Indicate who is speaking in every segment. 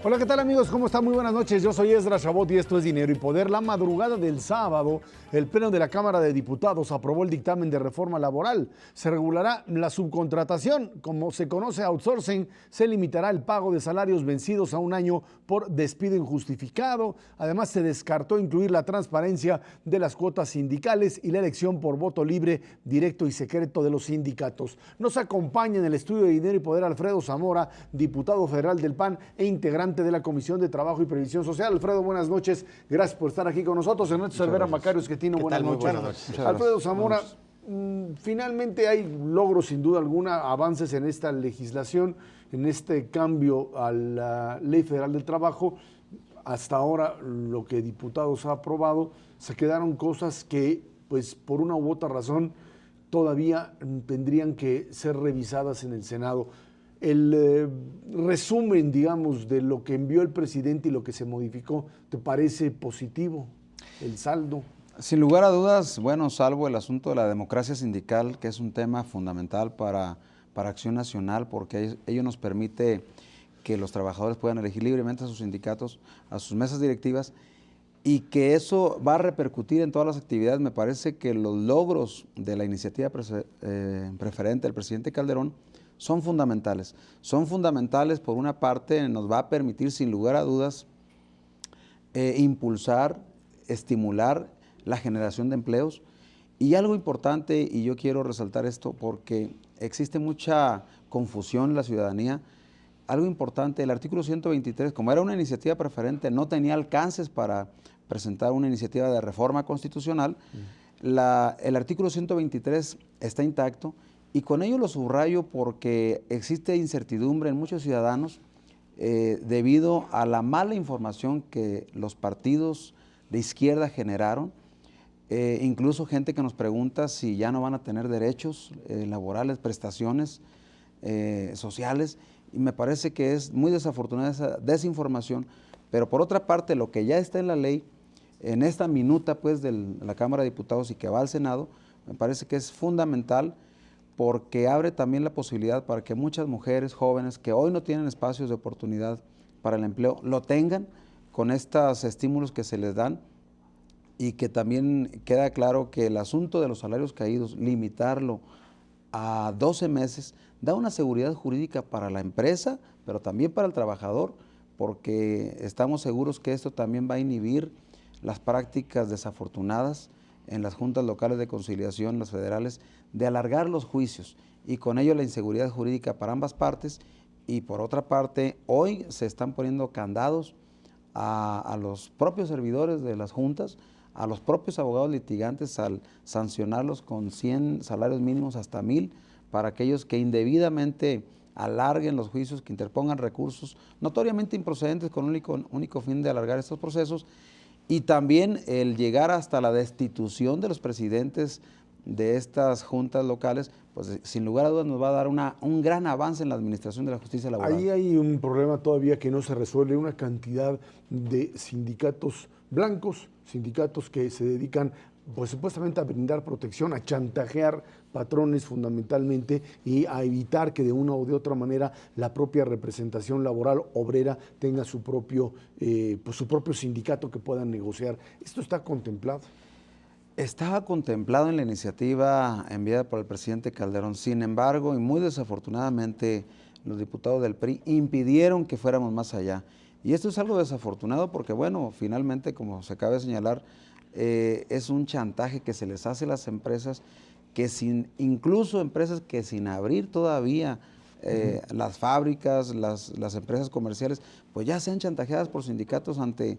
Speaker 1: Hola, ¿qué tal amigos? ¿Cómo están? Muy buenas noches. Yo soy Esdras Chabot y esto es Dinero y Poder. La madrugada del sábado, el Pleno de la Cámara de Diputados aprobó el dictamen de reforma laboral. Se regulará la subcontratación. Como se conoce outsourcing, se limitará el pago de salarios vencidos a un año por despido injustificado. Además, se descartó incluir la transparencia de las cuotas sindicales y la elección por voto libre, directo y secreto de los sindicatos. Nos acompaña en el estudio de Dinero y Poder Alfredo Zamora, diputado federal del PAN e integrante de la Comisión de Trabajo y Previsión Social. Alfredo, buenas noches. Gracias por estar aquí con nosotros. Ernesto Cervera Macario Esquetino, buenas noches.
Speaker 2: Buenas noches.
Speaker 1: Alfredo Zamora, finalmente hay logros, sin duda alguna, avances en esta legislación, en este cambio a la Ley Federal del Trabajo. Hasta ahora, lo que diputados ha aprobado, se quedaron cosas que, pues, por una u otra razón, todavía tendrían que ser revisadas en el Senado. El resumen, digamos, de lo que envió el presidente y lo que se modificó, ¿te parece positivo el saldo?
Speaker 2: Sin lugar a dudas, bueno, salvo el asunto de la democracia sindical, que es un tema fundamental para Acción Nacional, porque ello nos permite que los trabajadores puedan elegir libremente a sus sindicatos, a sus mesas directivas, y que eso va a repercutir en todas las actividades. Me parece que los logros de la iniciativa preferente del presidente Calderón son fundamentales. Son fundamentales, por una parte, nos va a permitir, sin lugar a dudas, impulsar, estimular la generación de empleos. Y algo importante, y yo quiero resaltar esto porque existe mucha confusión en la ciudadanía, algo importante, el artículo 123, como era una iniciativa preferente, no tenía alcances para presentar una iniciativa de reforma constitucional. El artículo 123 está intacto. Y con ello lo subrayo porque existe incertidumbre en muchos ciudadanos debido a la mala información que los partidos de izquierda generaron. Incluso gente que nos pregunta si ya no van a tener derechos laborales, prestaciones sociales. Y me parece que es muy desafortunada esa desinformación. Pero por otra parte, lo que ya está en la ley, en esta minuta pues de la Cámara de Diputados y que va al Senado, me parece que es fundamental, porque abre también la posibilidad para que muchas mujeres jóvenes que hoy no tienen espacios de oportunidad para el empleo, lo tengan con estos estímulos que se les dan, y que también queda claro que el asunto de los salarios caídos, limitarlo a 12 meses, da una seguridad jurídica para la empresa, pero también para el trabajador, porque estamos seguros que esto también va a inhibir las prácticas desafortunadas en las juntas locales de conciliación, las federales, de alargar los juicios, y con ello la inseguridad jurídica para ambas partes. Y por otra parte, hoy se están poniendo candados a los propios servidores de las juntas, a los propios abogados litigantes, al sancionarlos con 100 salarios mínimos hasta 1000, para aquellos que indebidamente alarguen los juicios, que interpongan recursos notoriamente improcedentes con un único fin de alargar estos procesos. Y también el llegar hasta la destitución de los presidentes de estas juntas locales, pues sin lugar a dudas nos va a dar un gran avance en la administración de la justicia laboral.
Speaker 1: Ahí hay un problema todavía que no se resuelve, una cantidad de sindicatos blancos, sindicatos que se dedican pues supuestamente a brindar protección, a chantajear patrones fundamentalmente y a evitar que de una o de otra manera la propia representación laboral obrera tenga su propio sindicato que puedan negociar. ¿Esto está contemplado?
Speaker 2: Estaba contemplado en la iniciativa enviada por el presidente Calderón. Sin embargo, y muy desafortunadamente, los diputados del PRI impidieron que fuéramos más allá. Y esto es algo desafortunado porque, bueno, finalmente, como se acaba de señalar, es un chantaje que se les hace a las empresas, que incluso empresas que sin abrir todavía las fábricas, las empresas comerciales, pues ya sean chantajeadas por sindicatos ante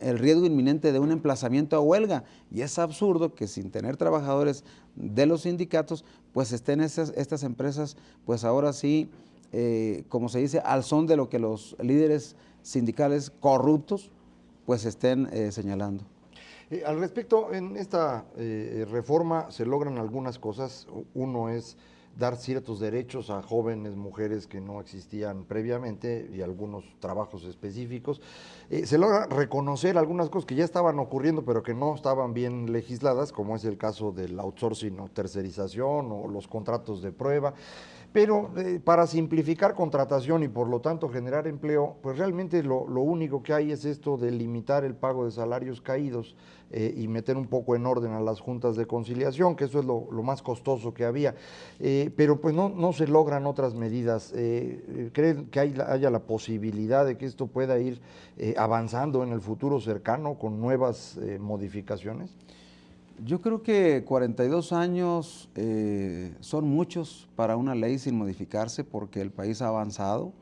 Speaker 2: el riesgo inminente de un emplazamiento a huelga. Y es absurdo que sin tener trabajadores de los sindicatos, pues estén estas empresas, pues ahora sí, como se dice, al son de lo que los líderes sindicales corruptos, pues estén señalando.
Speaker 3: Al respecto, en esta reforma se logran algunas cosas. Uno es dar ciertos derechos a jóvenes, mujeres que no existían previamente y algunos trabajos específicos. Se logra reconocer algunas cosas que ya estaban ocurriendo pero que no estaban bien legisladas, como es el caso del outsourcing o tercerización o los contratos de prueba. Pero para simplificar contratación y por lo tanto generar empleo, pues realmente lo único que hay es esto de limitar el pago de salarios caídos y meter un poco en orden a las juntas de conciliación, que eso es lo más costoso que había. Pero pues no se logran otras medidas. ¿Creen que haya la posibilidad de que esto pueda ir avanzando en el futuro cercano con nuevas modificaciones?
Speaker 2: Yo creo que 42 años son muchos para una ley sin modificarse porque el país ha avanzado,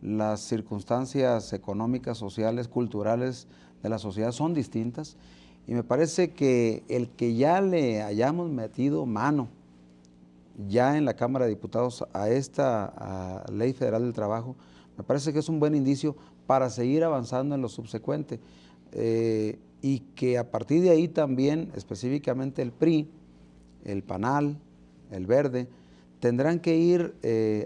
Speaker 2: las circunstancias económicas, sociales, culturales de la sociedad son distintas y me parece que el que ya le hayamos metido mano ya en la Cámara de Diputados a esta Ley Federal del Trabajo, me parece que es un buen indicio para seguir avanzando en lo subsecuente. Y que a partir de ahí también, específicamente el PRI, el PANAL, el Verde, tendrán que ir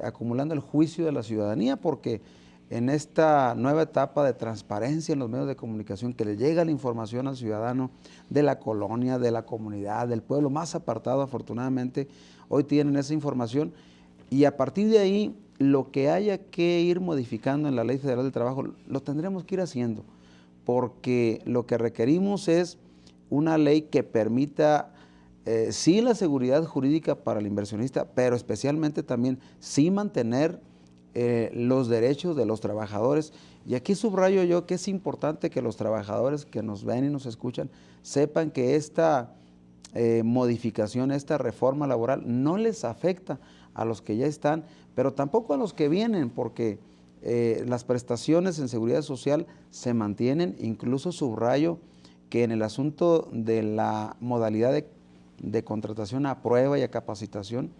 Speaker 2: acumulando el juicio de la ciudadanía, porque en esta nueva etapa de transparencia en los medios de comunicación, que le llega la información al ciudadano de la colonia, de la comunidad, del pueblo más apartado, afortunadamente, hoy tienen esa información, y a partir de ahí, lo que haya que ir modificando en la Ley Federal del Trabajo, lo tendremos que ir haciendo, porque lo que requerimos es una ley que permita sí la seguridad jurídica para el inversionista, pero especialmente también sí mantener los derechos de los trabajadores. Y aquí subrayo yo que es importante que los trabajadores que nos ven y nos escuchan sepan que esta modificación, esta reforma laboral no les afecta a los que ya están, pero tampoco a los que vienen, porque las prestaciones en seguridad social se mantienen. Incluso subrayo que en el asunto de la modalidad de contratación a prueba y a capacitación,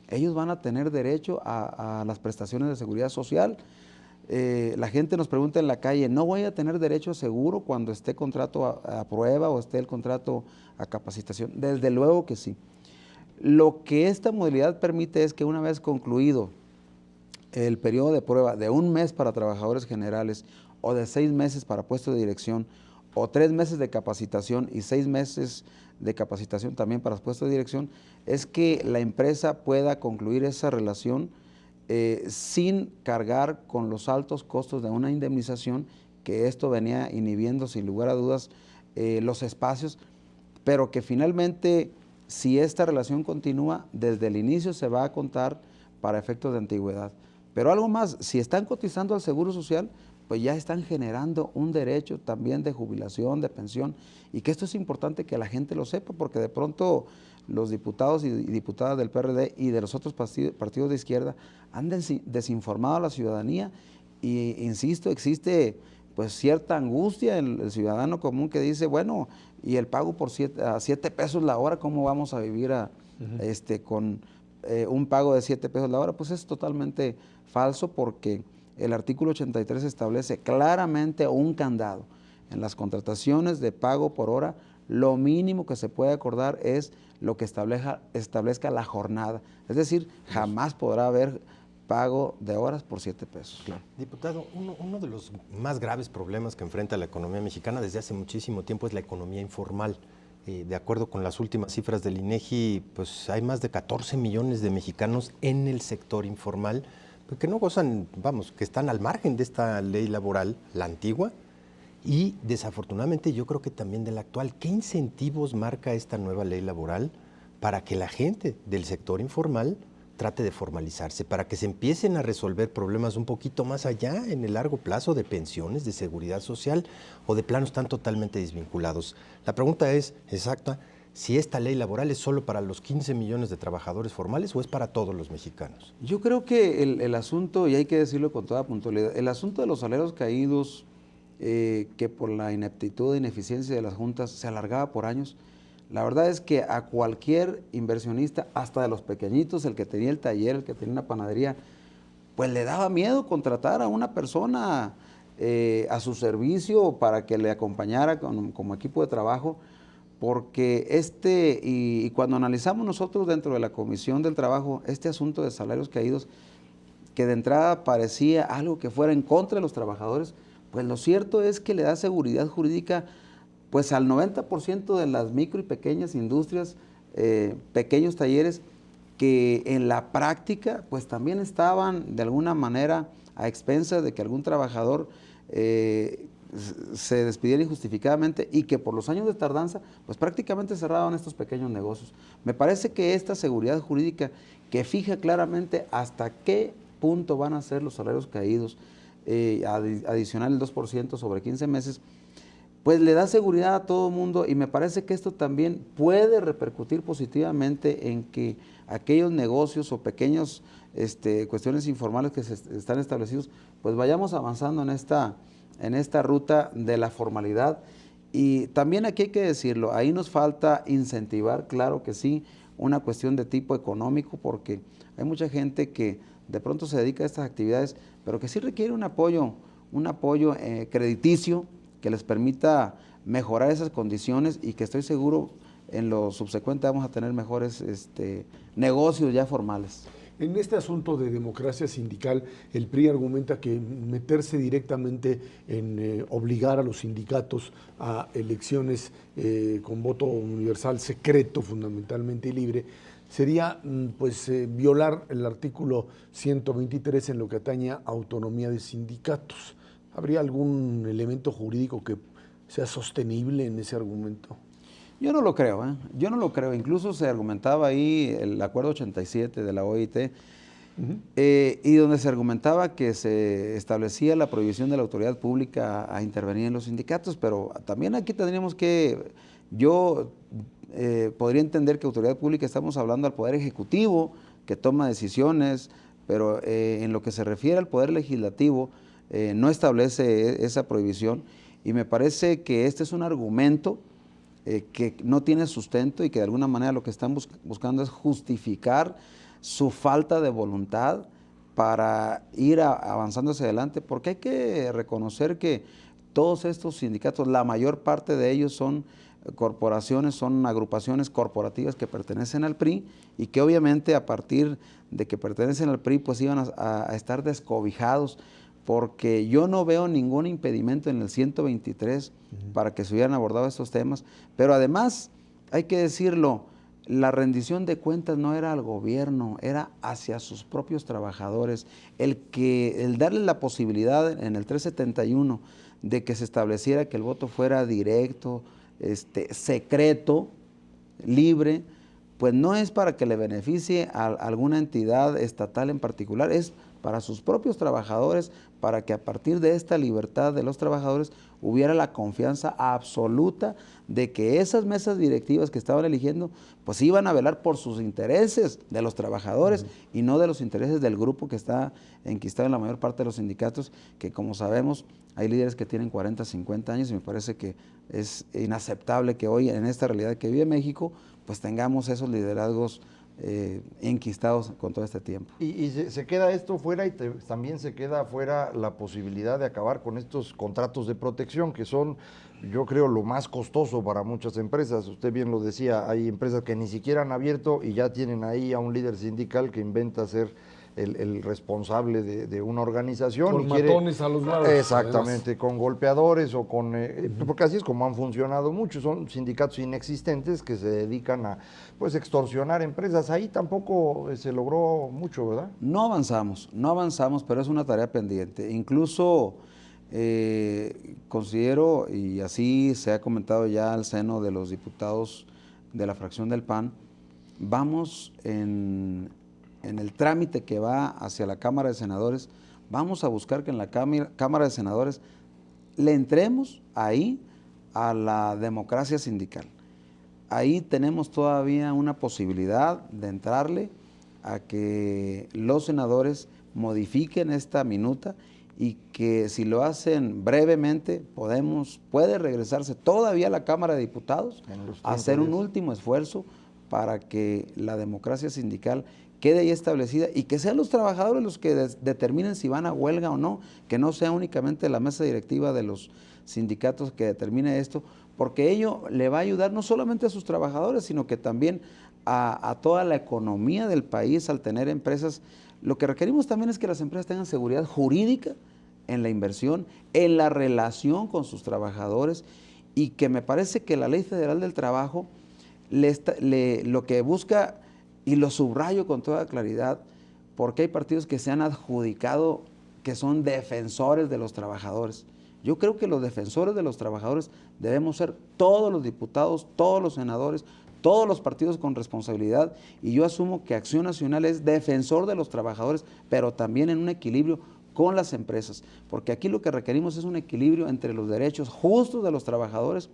Speaker 2: ellos van a tener derecho a las prestaciones de seguridad social. La gente nos pregunta en la calle, ¿no voy a tener derecho a seguro cuando esté contrato a prueba o esté el contrato a capacitación? Desde luego que sí. Lo que esta modalidad permite es que una vez concluido el periodo de prueba de 1 mes para trabajadores generales o de 6 meses para puestos de dirección o 3 meses de capacitación y 6 meses de capacitación también para puestos de dirección, es que la empresa pueda concluir esa relación sin cargar con los altos costos de una indemnización, que esto venía inhibiendo sin lugar a dudas los espacios, pero que finalmente si esta relación continúa, desde el inicio se va a contar para efectos de antigüedad. Pero algo más, si están cotizando al Seguro Social, pues ya están generando un derecho también de jubilación, de pensión, y que esto es importante que la gente lo sepa, porque de pronto los diputados y diputadas del PRD y de los otros partidos de izquierda han desinformado a la ciudadanía, y insisto, existe pues cierta angustia en el ciudadano común que dice, bueno, y el pago por 7 pesos la hora, ¿cómo vamos a vivir con un pago de 7 pesos la hora? Pues es totalmente falso, porque el artículo 83 establece claramente un candado. En las contrataciones de pago por hora, lo mínimo que se puede acordar es lo que establezca la jornada. Es decir, jamás podrá haber pago de horas por 7 pesos.
Speaker 4: Claro. Diputado, uno de los más graves problemas que enfrenta la economía mexicana desde hace muchísimo tiempo es la economía informal. De acuerdo con las últimas cifras del INEGI, pues hay más de 14 millones de mexicanos en el sector informal que no gozan, que están al margen de esta ley laboral, la antigua, y desafortunadamente yo creo que también de la actual. ¿Qué incentivos marca esta nueva ley laboral para que la gente del sector informal trate de formalizarse, para que se empiecen a resolver problemas un poquito más allá en el largo plazo de pensiones, de seguridad social, o de planos están totalmente desvinculados? La pregunta es exacta, si esta ley laboral es solo para los 15 millones de trabajadores formales o es para todos los mexicanos.
Speaker 2: Yo creo que el asunto, y hay que decirlo con toda puntualidad, el asunto de los salarios caídos, que por la ineptitud e ineficiencia de las juntas se alargaba por años, la verdad es que a cualquier inversionista, hasta de los pequeñitos, el que tenía el taller, el que tenía una panadería, pues le daba miedo contratar a una persona a su servicio para que le acompañara como equipo de trabajo, porque y cuando analizamos nosotros dentro de la Comisión del Trabajo este asunto de salarios caídos, que de entrada parecía algo que fuera en contra de los trabajadores, pues lo cierto es que le da seguridad jurídica pues al 90% de las micro y pequeñas industrias, pequeños talleres, que en la práctica pues también estaban de alguna manera a expensas de que algún trabajador se despidiera injustificadamente y que por los años de tardanza pues prácticamente cerraban estos pequeños negocios. Me parece que esta seguridad jurídica que fija claramente hasta qué punto van a ser los salarios caídos, adicional el 2% sobre 15 meses, pues le da seguridad a todo el mundo, y me parece que esto también puede repercutir positivamente en que aquellos negocios o pequeños cuestiones informales que están establecidos, pues vayamos avanzando en esta ruta de la formalidad. Y también aquí hay que decirlo, ahí nos falta incentivar, claro que sí, una cuestión de tipo económico, porque hay mucha gente que de pronto se dedica a estas actividades, pero que sí requiere un apoyo crediticio que les permita mejorar esas condiciones, y que estoy seguro en lo subsecuente vamos a tener mejores negocios ya formales.
Speaker 1: En este asunto de democracia sindical, el PRI argumenta que meterse directamente en obligar a los sindicatos a elecciones con voto universal secreto, fundamentalmente, y libre, sería violar el artículo 123 en lo que atañe a autonomía de sindicatos. ¿Habría algún elemento jurídico que sea sostenible en ese argumento?
Speaker 2: Yo no lo creo, yo no lo creo. Incluso se argumentaba ahí el acuerdo 87 de la OIT, y donde se argumentaba que se establecía la prohibición de la autoridad pública a intervenir en los sindicatos, pero también aquí tendríamos que, yo podría entender que autoridad pública estamos hablando al Poder Ejecutivo, que toma decisiones, pero en lo que se refiere al Poder Legislativo, no establece esa prohibición, y me parece que este es un argumento que no tiene sustento, y que de alguna manera lo que están buscando es justificar su falta de voluntad para ir avanzando hacia adelante, porque hay que reconocer que todos estos sindicatos, la mayor parte de ellos son corporaciones, son agrupaciones corporativas que pertenecen al PRI, y que obviamente a partir de que pertenecen al PRI pues iban a estar descobijados, porque yo no veo ningún impedimento en el 123 para que se hubieran abordado estos temas. Pero además, hay que decirlo, la rendición de cuentas no era al gobierno, era hacia sus propios trabajadores. El darle la posibilidad en el 371 de que se estableciera que el voto fuera directo, secreto, libre, pues no es para que le beneficie a alguna entidad estatal en particular, es para sus propios trabajadores, para que a partir de esta libertad de los trabajadores hubiera la confianza absoluta de que esas mesas directivas que estaban eligiendo, pues iban a velar por sus intereses de los trabajadores y no de los intereses del grupo que está enquistado en la mayor parte de los sindicatos, que como sabemos hay líderes que tienen 40, 50 años, y me parece que es inaceptable que hoy en esta realidad que vive México, pues tengamos esos liderazgos enquistados con todo este tiempo.
Speaker 3: Y se queda esto fuera, y también se queda fuera la posibilidad de acabar con estos contratos de protección, que son, yo creo, lo más costoso para muchas empresas. Usted bien lo decía, hay empresas que ni siquiera han abierto y ya tienen ahí a un líder sindical que inventa ser el responsable de una organización.
Speaker 1: Con matones a los lados.
Speaker 3: Exactamente, además, con golpeadores o con... porque así es como han funcionado muchos, son sindicatos inexistentes que se dedican a extorsionar empresas. Ahí tampoco se logró mucho, ¿verdad?
Speaker 2: No avanzamos, pero es una tarea pendiente. Incluso considero, y así se ha comentado ya al seno de los diputados de la fracción del PAN, vamos en el trámite que va hacia la Cámara de Senadores, vamos a buscar que en la Cámara de Senadores le entremos ahí a la democracia sindical. Ahí tenemos todavía una posibilidad de entrarle a que los senadores modifiquen esta minuta, y que si lo hacen brevemente puede regresarse todavía a la Cámara de Diputados a hacer un último esfuerzo para que la democracia sindical quede ahí establecida, y que sean los trabajadores los que determinen si van a huelga o no, que no sea únicamente la mesa directiva de los sindicatos que determine esto, porque ello le va a ayudar no solamente a sus trabajadores, sino que también a toda la economía del país al tener empresas. Lo que requerimos también es que las empresas tengan seguridad jurídica en la inversión, en la relación con sus trabajadores, y que me parece que la Ley Federal del Trabajo lo que busca Y lo subrayo con toda claridad porque hay partidos que se han adjudicado que son defensores de los trabajadores. Yo creo que los defensores de los trabajadores debemos ser todos los diputados, todos los senadores, todos los partidos con responsabilidad, y yo asumo que Acción Nacional es defensor de los trabajadores, pero también en un equilibrio con las empresas, porque aquí lo que requerimos es un equilibrio entre los derechos justos de los trabajadores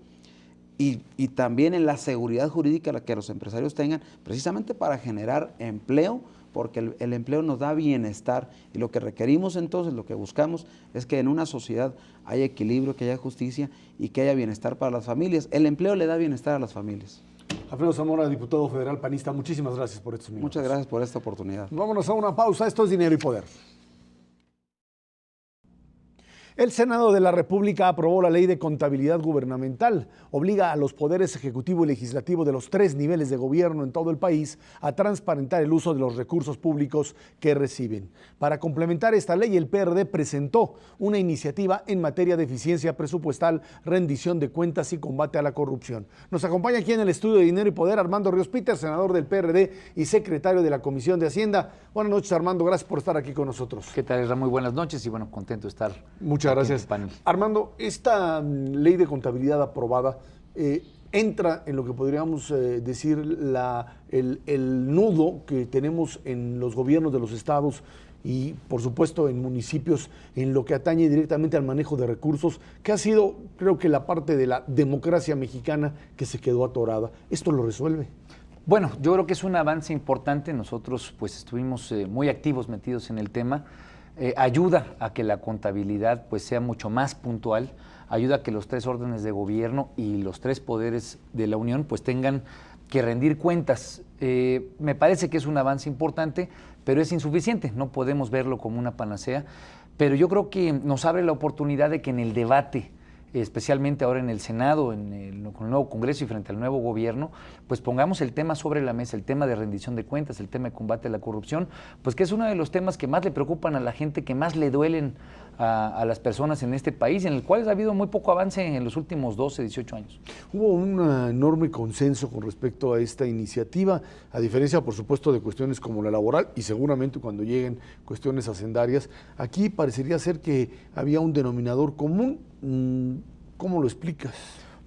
Speaker 2: y también en la seguridad jurídica que los empresarios tengan, precisamente para generar empleo, porque el empleo nos da bienestar, y lo que requerimos entonces, lo que buscamos, es que en una sociedad haya equilibrio, que haya justicia y que haya bienestar para las familias. El empleo le da bienestar a las familias.
Speaker 1: Alfredo Zamora, diputado federal panista, muchísimas gracias por estos minutos.
Speaker 2: Muchas gracias por esta oportunidad.
Speaker 1: Vámonos a una pausa, esto es Dinero y Poder. El Senado de la República aprobó la Ley de Contabilidad Gubernamental. Obliga a los poderes ejecutivo y legislativo de los 3 niveles de gobierno en todo el país a transparentar el uso de los recursos públicos que reciben. Para complementar esta ley, el PRD presentó una iniciativa en materia de eficiencia presupuestal, rendición de cuentas y combate a la corrupción. Nos acompaña aquí en el estudio de Dinero y Poder Armando Ríos Peter, senador del PRD y secretario de la Comisión de Hacienda. Buenas noches, Armando, gracias por estar aquí con nosotros.
Speaker 5: ¿Qué tal, Isra? Muy buenas noches y bueno, contento de estar.
Speaker 1: Muchas gracias. Armando, esta ley de contabilidad aprobada entra en lo que podríamos decir el nudo que tenemos en los gobiernos de los estados y por supuesto en municipios en lo que atañe directamente al manejo de recursos, que ha sido, creo que, la parte de la democracia mexicana que se quedó atorada. ¿Esto lo resuelve?
Speaker 5: Bueno, yo creo que es un avance importante. Nosotros pues estuvimos muy activos, metidos en el tema. Ayuda a que la contabilidad pues sea mucho más puntual, ayuda a que los 3 órdenes de gobierno y los 3 poderes de la Unión pues tengan que rendir cuentas. Me parece que es un avance importante, pero es insuficiente, no podemos verlo como una panacea, pero yo creo que nos abre la oportunidad de que en el debate, especialmente ahora en el Senado, con el nuevo Congreso y frente al nuevo gobierno, pues pongamos el tema sobre la mesa, el tema de rendición de cuentas, el tema de combate a la corrupción, pues que es uno de los temas que más le preocupan a la gente, que más le duelen a las personas en este país, en el cual ha habido muy poco avance en los últimos 12, 18 años.
Speaker 1: Hubo un enorme consenso con respecto a esta iniciativa, a diferencia, por supuesto, de cuestiones como la laboral y seguramente cuando lleguen cuestiones hacendarias. Aquí parecería ser que había un denominador común. ¿Cómo lo explicas?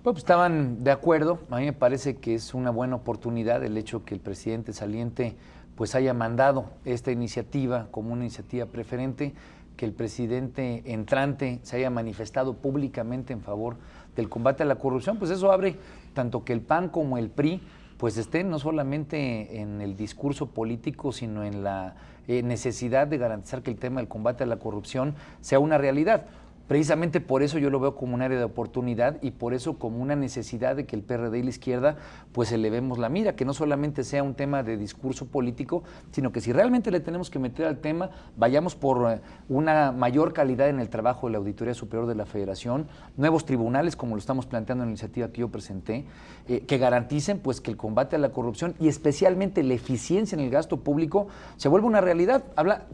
Speaker 5: Pues estaban de acuerdo. A mí me parece que es una buena oportunidad el hecho que el presidente saliente pues haya mandado esta iniciativa como una iniciativa preferente, que el presidente entrante se haya manifestado públicamente en favor del combate a la corrupción. Pues eso abre tanto que el PAN como el PRI pues estén no solamente en el discurso político, sino en la necesidad de garantizar que el tema del combate a la corrupción sea una realidad. Precisamente por eso yo lo veo como un área de oportunidad y por eso como una necesidad de que el PRD y la izquierda pues elevemos la mira, que no solamente sea un tema de discurso político, sino que si realmente le tenemos que meter al tema, vayamos por una mayor calidad en el trabajo de la Auditoría Superior de la Federación, nuevos tribunales como lo estamos planteando en la iniciativa que yo presenté, que garanticen pues que el combate a la corrupción y especialmente la eficiencia en el gasto público se vuelva una realidad.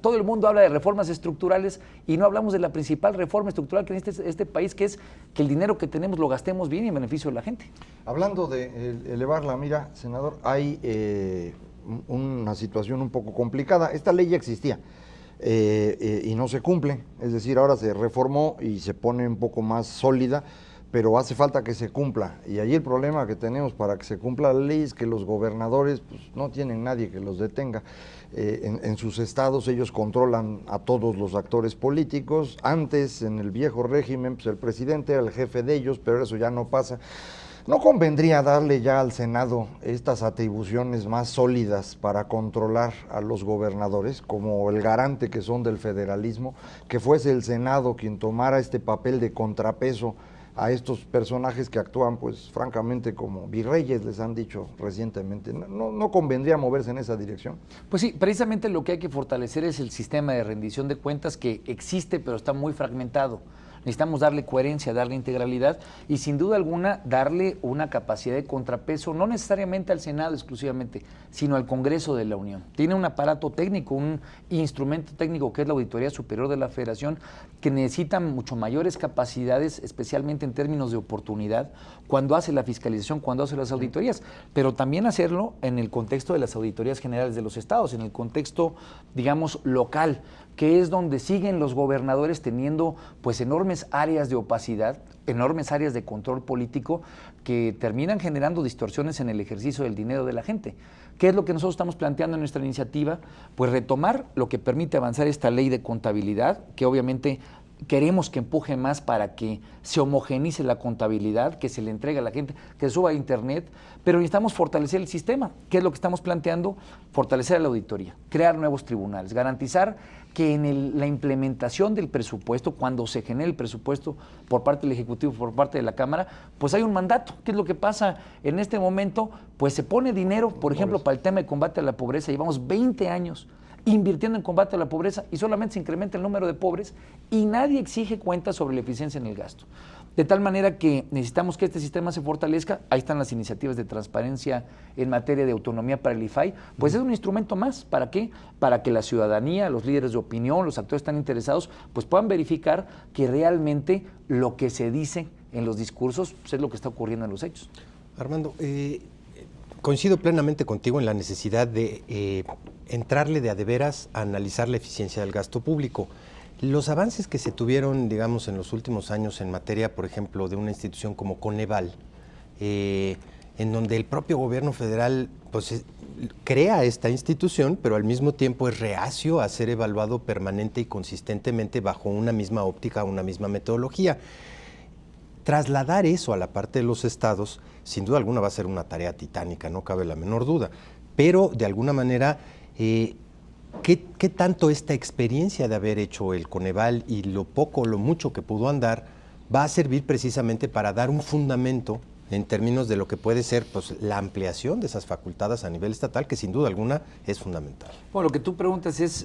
Speaker 5: Todo el mundo habla de reformas estructurales y no hablamos de la principal reforma estructural que necesita este país, que es que el dinero que tenemos lo gastemos bien y en beneficio de la gente.
Speaker 3: Hablando de elevar la mira, senador, hay una situación un poco complicada. Esta ley ya existía y no se cumple, es decir, ahora se reformó y se pone un poco más sólida, pero hace falta que se cumpla. Y ahí el problema que tenemos para que se cumpla la ley es que los gobernadores pues, no tienen nadie que los detenga. En sus estados ellos controlan a todos los actores políticos. Antes, en el viejo régimen, pues el presidente era el jefe de ellos, pero eso ya no pasa. ¿No convendría darle ya al Senado estas atribuciones más sólidas para controlar a los gobernadores, como el garante que son del federalismo, que fuese el Senado quien tomara este papel de contrapeso a estos personajes que actúan, pues, francamente, como virreyes, les han dicho recientemente? ¿No convendría moverse en esa dirección?
Speaker 5: Pues sí, precisamente lo que hay que fortalecer es el sistema de rendición de cuentas que existe, pero está muy fragmentado. necesitamos darle coherencia, darle integralidad y sin duda alguna darle una capacidad de contrapeso, no necesariamente al Senado exclusivamente, sino al Congreso de la Unión. Tiene un aparato técnico, un instrumento técnico que es la Auditoría Superior de la Federación, que necesita mucho mayores capacidades, especialmente en términos de oportunidad, cuando hace la fiscalización, cuando hace las auditorías, pero también hacerlo en el contexto de las auditorías generales de los estados, en el contexto, digamos, local, que es donde siguen los gobernadores teniendo pues enormes áreas de opacidad, enormes áreas de control político que terminan generando distorsiones en el ejercicio del dinero de la gente. ¿Qué es lo que nosotros estamos planteando en nuestra iniciativa? Pues retomar lo que permite avanzar esta ley de contabilidad, que obviamente queremos que empuje más para que se homogeneice la contabilidad, que se le entregue a la gente, que se suba a internet, pero necesitamos fortalecer el sistema. ¿Qué es lo que estamos planteando? Fortalecer la auditoría, crear nuevos tribunales, garantizar que en la implementación del presupuesto, cuando se genere el presupuesto por parte del Ejecutivo, por parte de la Cámara, pues hay un mandato. ¿Qué es lo que pasa en este momento? Pues se pone dinero, por ejemplo, para el tema de combate a la pobreza. Llevamos 20 años invirtiendo en combate a la pobreza y solamente se incrementa el número de pobres y nadie exige cuentas sobre la eficiencia en el gasto. De tal manera que necesitamos que este sistema se fortalezca. Ahí están las iniciativas de transparencia en materia de autonomía para el IFAI. Pues es un instrumento más. ¿Para qué? Para que la ciudadanía, los líderes de opinión, los actores que están interesados, pues puedan verificar que realmente lo que se dice en los discursos pues es lo que está ocurriendo en los hechos.
Speaker 4: Armando, coincido plenamente contigo en la necesidad de entrarle de a de veras a analizar la eficiencia del gasto público. Los avances que se tuvieron, digamos, en los últimos años en materia, por ejemplo, de una institución como Coneval, en donde el propio gobierno federal pues, crea esta institución, pero al mismo tiempo es reacio a ser evaluado permanente y consistentemente bajo una misma óptica, una misma metodología. Trasladar eso a la parte de los estados, sin duda alguna va a ser una tarea titánica, no cabe la menor duda, pero de alguna manera, ¿qué tanto esta experiencia de haber hecho el Coneval y lo poco o lo mucho que pudo andar va a servir precisamente para dar un fundamento en términos de lo que puede ser pues, la ampliación de esas facultades a nivel estatal, que sin duda alguna es fundamental?
Speaker 5: Bueno, lo que tú preguntas es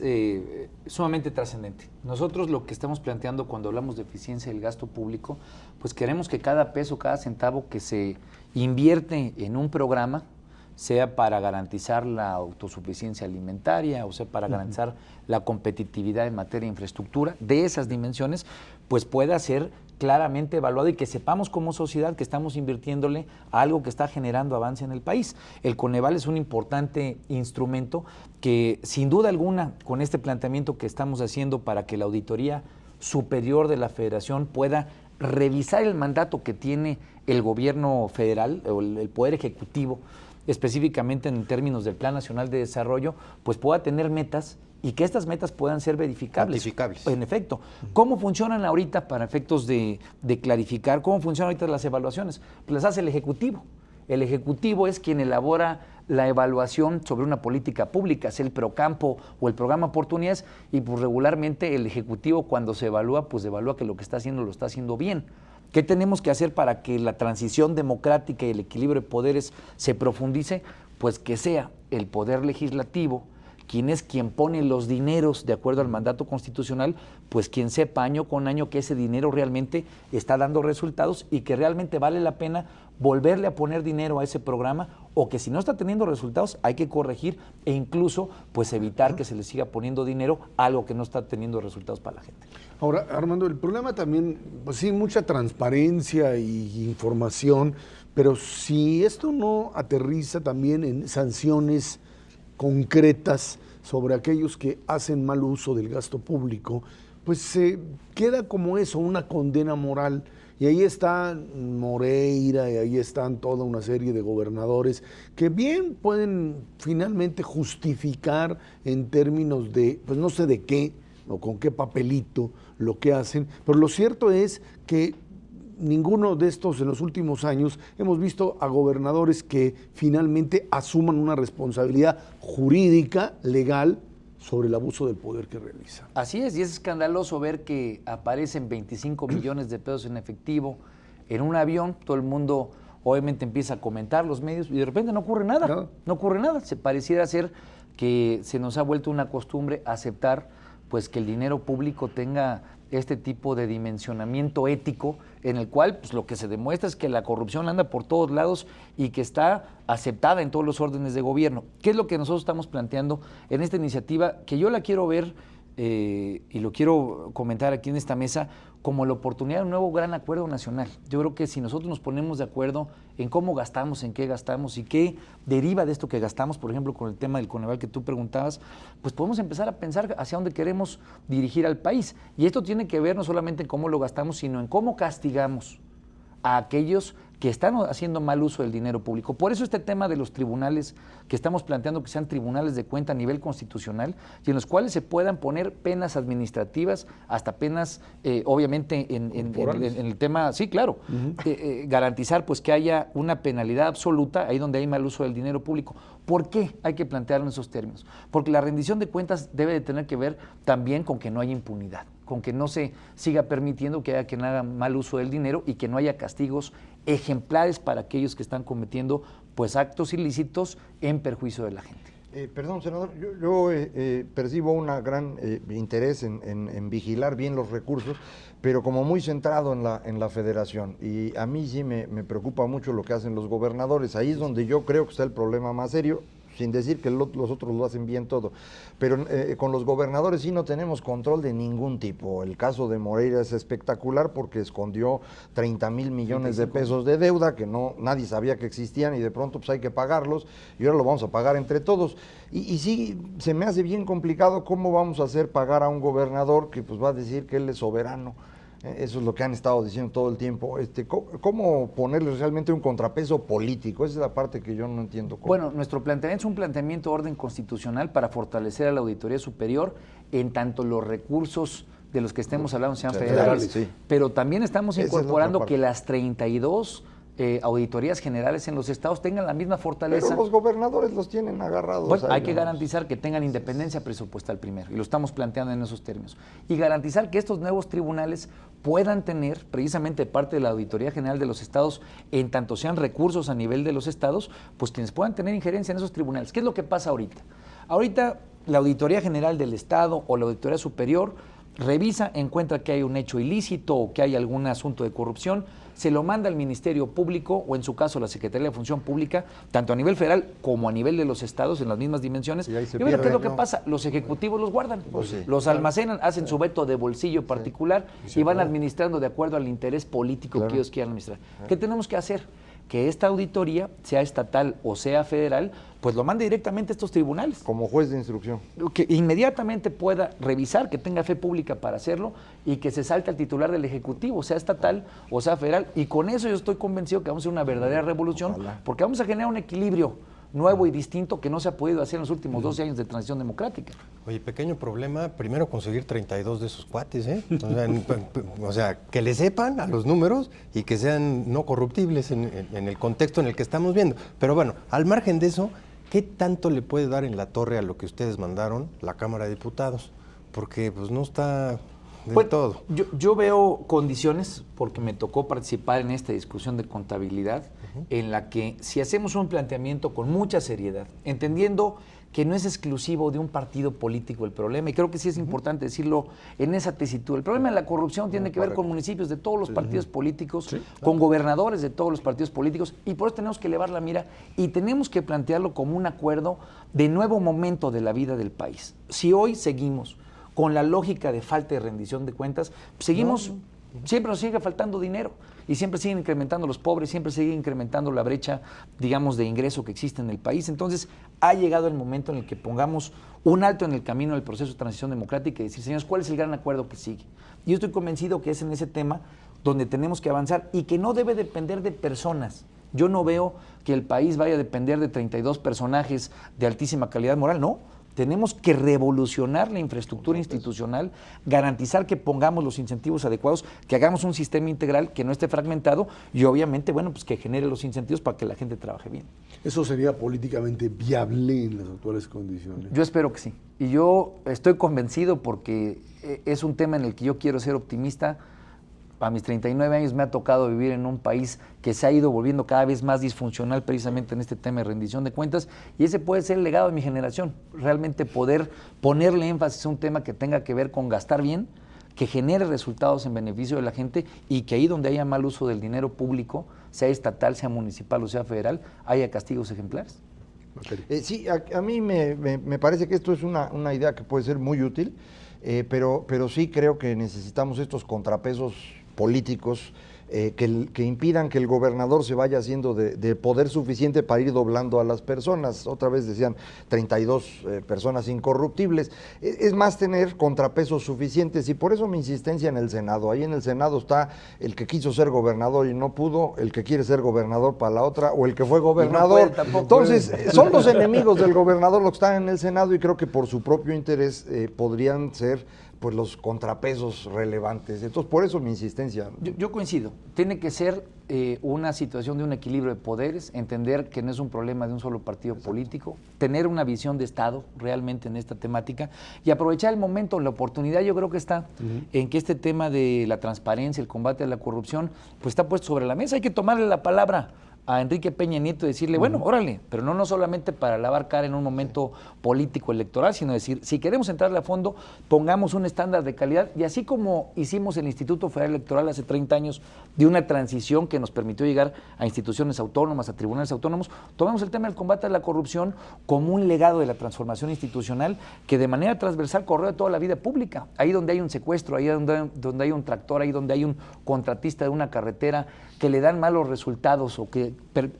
Speaker 5: sumamente trascendente. Nosotros lo que estamos planteando cuando hablamos de eficiencia del gasto público, pues queremos que cada peso, cada centavo que se invierte en un programa, sea para garantizar la autosuficiencia alimentaria, o sea, para garantizar la competitividad en materia de infraestructura, de esas dimensiones, pues pueda ser claramente evaluado y que sepamos como sociedad que estamos invirtiéndole a algo que está generando avance en el país. El Coneval es un importante instrumento que, sin duda alguna, con este planteamiento que estamos haciendo para que la Auditoría Superior de la Federación pueda revisar el mandato que tiene el gobierno federal o el Poder Ejecutivo, específicamente en términos del Plan Nacional de Desarrollo, pues pueda tener metas y que estas metas puedan ser verificables. En efecto. ¿Cómo funcionan ahorita, para efectos de clarificar, cómo funcionan ahorita las evaluaciones? Pues las hace el Ejecutivo. El Ejecutivo es quien elabora la evaluación sobre una política pública, es el Procampo o el Programa Oportunidades, y pues regularmente el Ejecutivo cuando se evalúa, pues evalúa que lo que está haciendo lo está haciendo bien. ¿Qué tenemos que hacer para que la transición democrática y el equilibrio de poderes se profundice? Pues que sea el Poder Legislativo quien pone los dineros de acuerdo al mandato constitucional, pues quien sepa año con año que ese dinero realmente está dando resultados y que realmente vale la pena volverle a poner dinero a ese programa, o que si no está teniendo resultados hay que corregir e incluso pues evitar que se le siga poniendo dinero a algo que no está teniendo resultados para la gente.
Speaker 1: Ahora, Armando, el problema también, pues sí, mucha transparencia y información, pero si esto no aterriza también en sanciones concretas sobre aquellos que hacen mal uso del gasto público, pues se queda como eso, una condena moral. Y ahí está Moreira, y ahí están toda una serie de gobernadores que bien pueden finalmente justificar en términos de, pues no sé de qué, o con qué papelito lo que hacen, pero lo cierto es que ninguno de estos en los últimos años hemos visto a gobernadores que finalmente asuman una responsabilidad jurídica, legal, sobre el abuso del poder que realizan.
Speaker 5: Así es, y es escandaloso ver que aparecen 25 millones de pesos en efectivo en un avión, todo el mundo obviamente empieza a comentar, los medios, y de repente no ocurre nada, no ocurre nada. Se pareciera ser que se nos ha vuelto una costumbre aceptar pues que el dinero público tenga este tipo de dimensionamiento ético en el cual pues, lo que se demuestra es que la corrupción anda por todos lados y que está aceptada en todos los órdenes de gobierno. ¿Qué es lo que nosotros estamos planteando en esta iniciativa? Que yo la quiero ver y lo quiero comentar aquí en esta mesa como la oportunidad de un nuevo gran acuerdo nacional. Yo creo que si nosotros nos ponemos de acuerdo en cómo gastamos, en qué gastamos y qué deriva de esto que gastamos, por ejemplo, con el tema del Coneval que tú preguntabas, pues podemos empezar a pensar hacia dónde queremos dirigir al país. Y esto tiene que ver no solamente en cómo lo gastamos, sino en cómo castigamos a aquellos que están haciendo mal uso del dinero público. Por eso este tema de los tribunales que estamos planteando que sean tribunales de cuenta a nivel constitucional y en los cuales se puedan poner penas administrativas, hasta penas, obviamente, en el tema, sí, claro, garantizar pues que haya una penalidad absoluta ahí donde hay mal uso del dinero público. ¿Por qué hay que plantearlo en esos términos? Porque la rendición de cuentas debe de tener que ver también con que no haya impunidad, con que no se siga permitiendo que haya quien haga mal uso del dinero y que no haya castigos ejemplares para aquellos que están cometiendo pues actos ilícitos en perjuicio de la gente.
Speaker 3: Perdón, senador, yo percibo un gran interés en vigilar bien los recursos, pero como muy centrado en la federación. Y a mí sí me preocupa mucho lo que hacen los gobernadores. Ahí es donde yo creo que está el problema más serio, sin decir que los otros lo hacen bien todo. Pero con los gobernadores sí no tenemos control de ningún tipo. El caso de Moreira es espectacular porque escondió 30,000 millones de pesos de deuda que nadie sabía que existían y de pronto pues hay que pagarlos y ahora lo vamos a pagar entre todos. Y sí, se me hace bien complicado cómo vamos a hacer pagar a un gobernador que pues va a decir que él es soberano. Eso es lo que han estado diciendo todo el tiempo. ¿Cómo ponerle realmente un contrapeso político? Esa es la parte que yo no entiendo.
Speaker 5: Bueno, nuestro planteamiento es un planteamiento de orden constitucional para fortalecer a la Auditoría Superior en tanto los recursos de los que estemos hablando sean federales. Sí. Pero también estamos incorporando que las 32 auditorías generales en los estados tengan la misma fortaleza.
Speaker 3: Pero los gobernadores los tienen agarrados.
Speaker 5: Bueno, hay que garantizar que tengan independencia presupuestal primero, y lo estamos planteando en esos términos. Y garantizar que estos nuevos tribunales puedan tener, precisamente parte de la Auditoría General de los Estados, en tanto sean recursos a nivel de los estados, pues quienes puedan tener injerencia en esos tribunales. ¿Qué es lo que pasa ahorita? Ahorita la Auditoría General del Estado o la Auditoría Superior revisa, encuentra que hay un hecho ilícito o que hay algún asunto de corrupción, se lo manda al Ministerio Público o en su caso a la Secretaría de Función Pública, tanto a nivel federal como a nivel de los estados en las mismas dimensiones. Y bueno, ¿qué es lo que pasa? Los ejecutivos los guardan, los almacenan, hacen su veto de bolsillo particular y van administrando de acuerdo al interés político que ellos quieran administrar. ¿Qué tenemos que hacer? Que esta auditoría, sea estatal o sea federal, pues lo mande directamente a estos tribunales.
Speaker 3: Como juez de instrucción.
Speaker 5: Que inmediatamente pueda revisar, que tenga fe pública para hacerlo y que se salte al titular del Ejecutivo, sea estatal o sea federal. Y con eso yo estoy convencido que vamos a hacer una verdadera revolución, porque vamos a generar un equilibrio nuevo y distinto que no se ha podido hacer en los últimos 12 años de transición democrática.
Speaker 4: Oye, pequeño problema, primero conseguir 32 de esos cuates, ¿eh? O sea, que le sepan a los números y que sean no corruptibles en el contexto en el que estamos viendo. Pero bueno, al margen de eso, ¿qué tanto le puede dar en la torre a lo que ustedes mandaron la Cámara de Diputados? Porque pues no está del todo.
Speaker 5: Yo veo condiciones, porque me tocó participar en esta discusión de contabilidad, en la que si hacemos un planteamiento con mucha seriedad, entendiendo que no es exclusivo de un partido político el problema, y creo que sí es importante decirlo en esa tesitura. El problema de la corrupción tiene que ver con municipios de todos los partidos políticos, con gobernadores de todos los partidos políticos, y por eso tenemos que elevar la mira y tenemos que plantearlo como un acuerdo de nuevo momento de la vida del país. Si hoy seguimos con la lógica de falta de rendición de cuentas, seguimos, siempre nos sigue faltando dinero y siempre siguen incrementando los pobres, siempre sigue incrementando la brecha, digamos, de ingreso que existe en el país. Entonces, ha llegado el momento en el que pongamos un alto en el camino del proceso de transición democrática y decir, señores, ¿cuál es el gran acuerdo que sigue? Yo estoy convencido que es en ese tema donde tenemos que avanzar y que no debe depender de personas. Yo no veo que el país vaya a depender de 32 personajes de altísima calidad moral, no. Tenemos que revolucionar la infraestructura institucional, garantizar que pongamos los incentivos adecuados, que hagamos un sistema integral que no esté fragmentado y obviamente, bueno, pues que genere los incentivos para que la gente trabaje bien.
Speaker 1: ¿Eso sería políticamente viable en las actuales condiciones?
Speaker 5: Yo espero que sí. Y yo estoy convencido porque es un tema en el que yo quiero ser optimista. A mis 39 años me ha tocado vivir en un país que se ha ido volviendo cada vez más disfuncional precisamente en este tema de rendición de cuentas y ese puede ser el legado de mi generación, realmente poder ponerle énfasis a un tema que tenga que ver con gastar bien, que genere resultados en beneficio de la gente y que ahí donde haya mal uso del dinero público, sea estatal, sea municipal o sea federal, haya castigos ejemplares.
Speaker 3: Sí, a mí me parece que esto es una idea que puede ser muy útil, pero sí creo que necesitamos estos contrapesos políticos que impidan que el gobernador se vaya haciendo de poder suficiente para ir doblando a las personas. Otra vez decían 32 personas incorruptibles. Es más tener contrapesos suficientes y por eso mi insistencia en el Senado. Ahí en el Senado está el que quiso ser gobernador y no pudo, el que quiere ser gobernador para la otra o el que fue gobernador.
Speaker 5: No puede,
Speaker 3: Entonces, son los enemigos del gobernador los que están en el Senado y creo que por su propio interés podrían ser pues los contrapesos relevantes. Entonces, por eso mi insistencia.
Speaker 5: Yo coincido. Tiene que ser una situación de un equilibrio de poderes, entender que no es un problema de un solo partido político, tener una visión de Estado realmente en esta temática y aprovechar el momento, la oportunidad yo creo que está en que este tema de la transparencia, el combate a la corrupción, pues está puesto sobre la mesa. Hay que tomarle la palabra a Enrique Peña Nieto y decirle, bueno, órale, pero no solamente para lavar cara en un momento político electoral, sino decir, si queremos entrarle a fondo, pongamos un estándar de calidad y así como hicimos el Instituto Federal Electoral hace 30 años de una transición que nos permitió llegar a instituciones autónomas, a tribunales autónomos, tomemos el tema del combate a la corrupción como un legado de la transformación institucional que de manera transversal corrió de toda la vida pública. Ahí donde hay un secuestro, ahí donde hay un tractor, ahí donde hay un contratista de una carretera que le dan malos resultados o que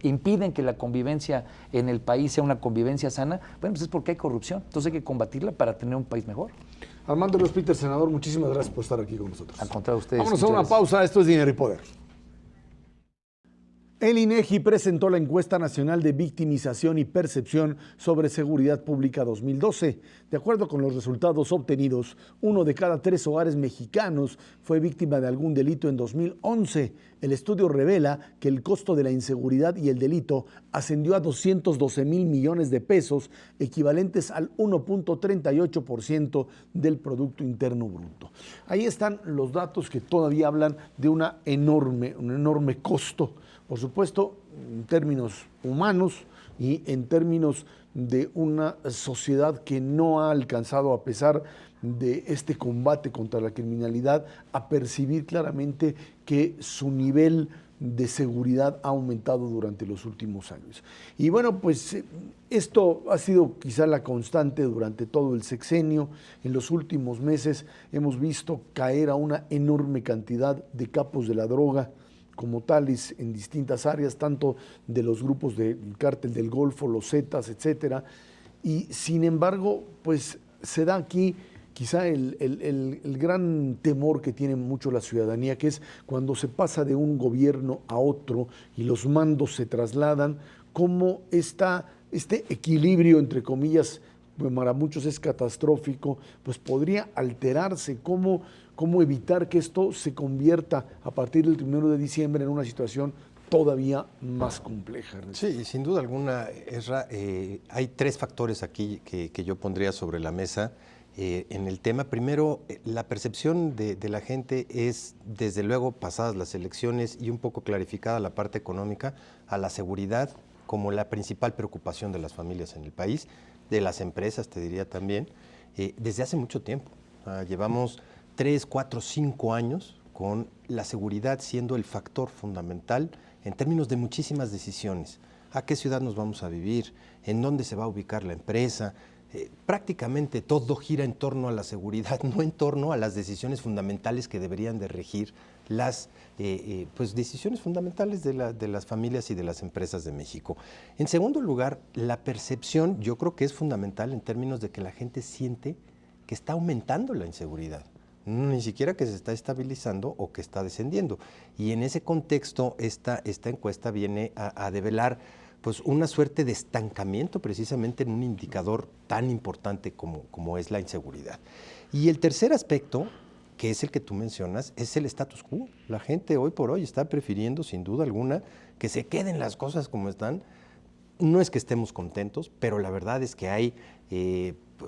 Speaker 5: impiden que la convivencia en el país sea una convivencia sana, bueno, pues es porque hay corrupción. Entonces hay que combatirla para tener un país mejor.
Speaker 1: Armando Ríos Peter, senador, muchísimas gracias por estar aquí con nosotros.
Speaker 5: Al contrario, ustedes.
Speaker 1: Vámonos a una pausa. Esto es Dinero y Poder. El INEGI presentó la encuesta nacional de victimización y percepción sobre seguridad pública 2012. De acuerdo con los resultados obtenidos, 1 de cada 3 hogares mexicanos fue víctima de algún delito en 2011. El estudio revela que el costo de la inseguridad y el delito ascendió a 212 mil millones de pesos, equivalentes al 1.38% del Producto Interno Bruto. Ahí están los datos que todavía hablan de un enorme costo. Por supuesto, en términos humanos y en términos de una sociedad que no ha alcanzado, a pesar de este combate contra la criminalidad, a percibir claramente que su nivel de seguridad ha aumentado durante los últimos años. Y bueno, pues esto ha sido quizá la constante durante todo el sexenio. En los últimos meses hemos visto caer a una enorme cantidad de capos de la droga, como tales en distintas áreas, tanto de los grupos del Cártel del Golfo, los Zetas, etcétera. Y sin embargo, pues se da aquí quizá el gran temor que tiene mucho la ciudadanía, que es cuando se pasa de un gobierno a otro y los mandos se trasladan, cómo este equilibrio, entre comillas, para muchos es catastrófico, pues podría alterarse. ¿Cómo evitar que esto se convierta a partir del 1 de diciembre en una situación todavía más compleja?
Speaker 4: Sí, sin duda alguna, Ezra, hay 3 factores aquí que yo pondría sobre la mesa en el tema. Primero, la percepción de la gente es, desde luego, pasadas las elecciones y un poco clarificada la parte económica, a la seguridad como la principal preocupación de las familias en el país, de las empresas, te diría también, desde hace mucho tiempo. Llevamos 3, 4, 5 años con la seguridad siendo el factor fundamental en términos de muchísimas decisiones. ¿A qué ciudad nos vamos a vivir? ¿En dónde se va a ubicar la empresa? Prácticamente todo gira en torno a la seguridad, no en torno a las decisiones fundamentales que deberían de regir las pues decisiones fundamentales de las familias y de las empresas de México. En segundo lugar, la percepción yo creo que es fundamental en términos de que la gente siente que está aumentando la inseguridad, ni siquiera que se está estabilizando o que está descendiendo. Y en ese contexto esta encuesta viene a develar pues una suerte de estancamiento precisamente en un indicador tan importante como es la inseguridad. Y el tercer aspecto, que es el que tú mencionas, es el status quo. La gente hoy por hoy está prefiriendo, sin duda alguna, que se queden las cosas como están. No es que estemos contentos, pero la verdad es que hay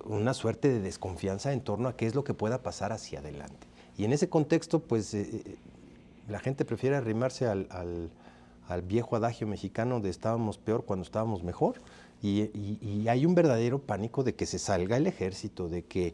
Speaker 4: una suerte de desconfianza en torno a qué es lo que pueda pasar hacia adelante. Y en ese contexto, pues la gente prefiere arrimarse al viejo adagio mexicano de estábamos peor cuando estábamos mejor, Y hay un verdadero pánico de que se salga el ejército, de que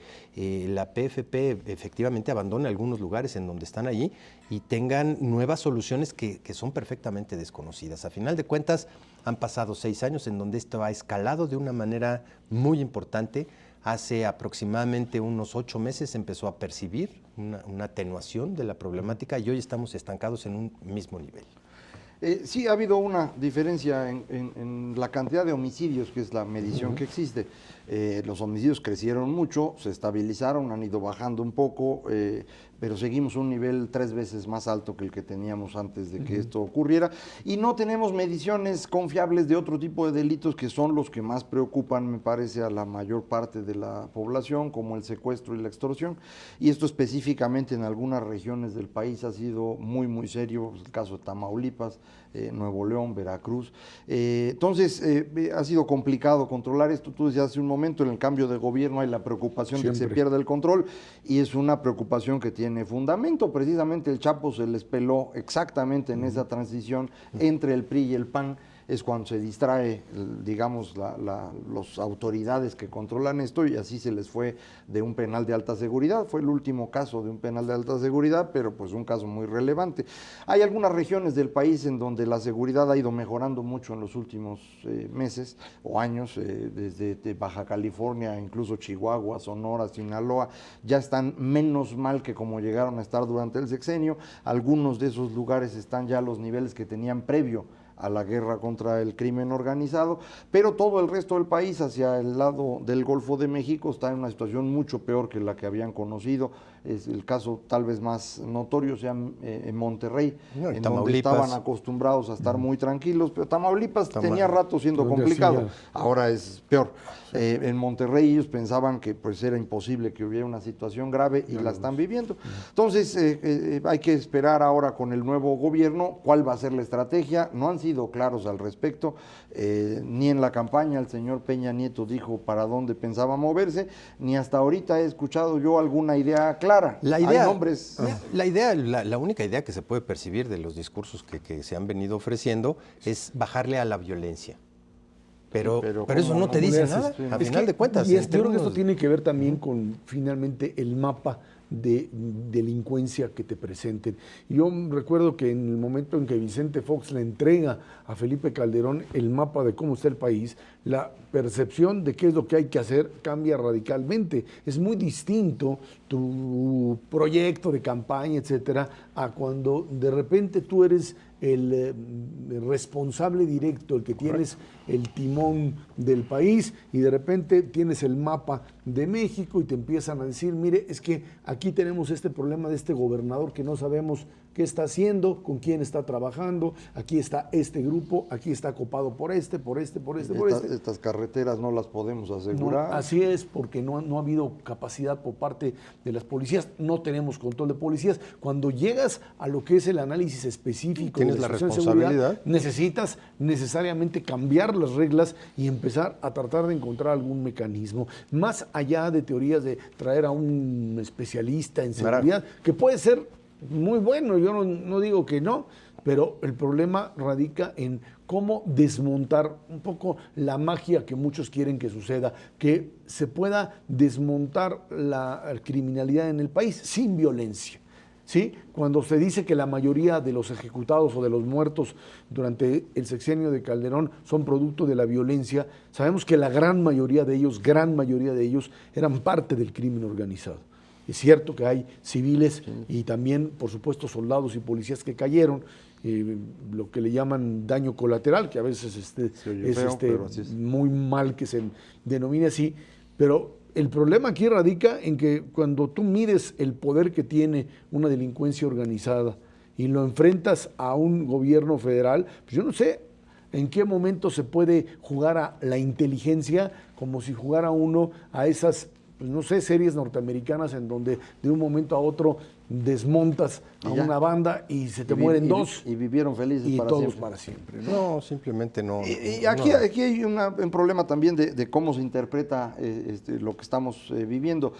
Speaker 4: la PFP efectivamente abandone algunos lugares en donde están allí y tengan nuevas soluciones que son perfectamente desconocidas. A final de cuentas, han pasado 6 años en donde esto ha escalado de una manera muy importante. Hace aproximadamente unos 8 meses empezó a percibir una atenuación de la problemática y hoy estamos estancados en un mismo nivel.
Speaker 3: Sí, ha habido una diferencia en la cantidad de homicidios, que es la medición que existe. Los homicidios crecieron mucho, se estabilizaron, han ido bajando un poco, pero seguimos un nivel 3 veces más alto que el que teníamos antes de que esto ocurriera. Y no tenemos mediciones confiables de otro tipo de delitos que son los que más preocupan, me parece, a la mayor parte de la población, como el secuestro y la extorsión. Y esto específicamente en algunas regiones del país ha sido muy, muy serio, el caso de Tamaulipas, Nuevo León, Veracruz. Entonces, ha sido complicado controlar esto. Tú decías hace un momento, en el cambio de gobierno hay la preocupación de que se pierda el control, y es una preocupación que tiene fundamento. Precisamente el Chapo se les peló exactamente en esa transición entre el PRI y el PAN. Es cuando se distrae, digamos, las autoridades que controlan esto, y así se les fue de un penal de alta seguridad. Fue el último caso de un penal de alta seguridad, pero pues un caso muy relevante. Hay algunas regiones del país en donde la seguridad ha ido mejorando mucho en los últimos meses o años, desde Baja California, incluso Chihuahua, Sonora, Sinaloa, ya están menos mal que como llegaron a estar durante el sexenio. Algunos de esos lugares están ya a los niveles que tenían previo a la guerra contra el crimen organizado, pero todo el resto del país, hacia el lado del Golfo de México, está en una situación mucho peor que la que habían conocido. Es el caso tal vez más notorio, sea en Monterrey, en donde estaban acostumbrados a estar muy tranquilos, pero Tamaulipas tenía rato siendo complicado, ahora es peor. En Monterrey ellos pensaban que pues era imposible que hubiera una situación grave y la están viviendo. Entonces hay que esperar ahora con el nuevo gobierno cuál va a ser la estrategia. No han sido claros al respecto, ni en la campaña el señor Peña Nieto dijo para dónde pensaba moverse, ni hasta ahorita he escuchado yo alguna idea clara.
Speaker 4: La única idea que se puede percibir de los discursos que se han venido ofreciendo es bajarle a la violencia. Pero eso no te dice nada, a final de cuentas.
Speaker 1: Y yo creo que esto tiene que ver también con, finalmente, el mapa de delincuencia que te presenten. Yo recuerdo que en el momento en que Vicente Fox le entrega a Felipe Calderón el mapa de cómo está el país, la percepción de qué es lo que hay que hacer cambia radicalmente. Es muy distinto tu proyecto de campaña, etcétera, a cuando de repente tú eres el responsable directo, el que tienes el timón del país, y de repente tienes el mapa de México y te empiezan a decir, mire, es que aquí tenemos este problema de este gobernador que no sabemos qué está haciendo, con quién está trabajando, aquí está este grupo, aquí está copado por este.
Speaker 3: Estas carreteras no las podemos asegurar.
Speaker 1: No, así es, porque no ha habido capacidad por parte de las policías, no tenemos control de policías. Cuando llegas a lo que es el análisis específico de la responsabilidad, necesitas necesariamente cambiar las reglas y empezar a tratar de encontrar algún mecanismo, más allá de teorías de traer a un especialista en seguridad, que puede ser muy bueno, yo no digo que no, pero el problema radica en cómo desmontar un poco la magia que muchos quieren que suceda, que se pueda desmontar la criminalidad en el país sin violencia. ¿Sí? Cuando se dice que la mayoría de los ejecutados o de los muertos durante el sexenio de Calderón son producto de la violencia, sabemos que la gran mayoría de ellos eran parte del crimen organizado. Es cierto que hay civiles y también, por supuesto, soldados y policías que cayeron, lo que le llaman daño colateral, que a veces es muy mal que se denomine así, pero el problema aquí radica en que cuando tú mides el poder que tiene una delincuencia organizada y lo enfrentas a un gobierno federal, pues yo no sé en qué momento se puede jugar a la inteligencia como si jugara uno a esas, pues no sé, series norteamericanas en donde de un momento a otro desmontas a
Speaker 3: Y ya.
Speaker 1: una banda y se te
Speaker 3: Y vi-
Speaker 1: mueren
Speaker 3: y vi-
Speaker 1: dos
Speaker 3: y vivieron felices
Speaker 1: y
Speaker 3: para
Speaker 1: todos
Speaker 3: siempre.
Speaker 1: para siempre, ¿no?
Speaker 4: No, simplemente no.
Speaker 3: Y
Speaker 4: no,
Speaker 3: aquí,
Speaker 4: no.
Speaker 3: aquí hay un problema también de cómo se interpreta lo que estamos viviendo.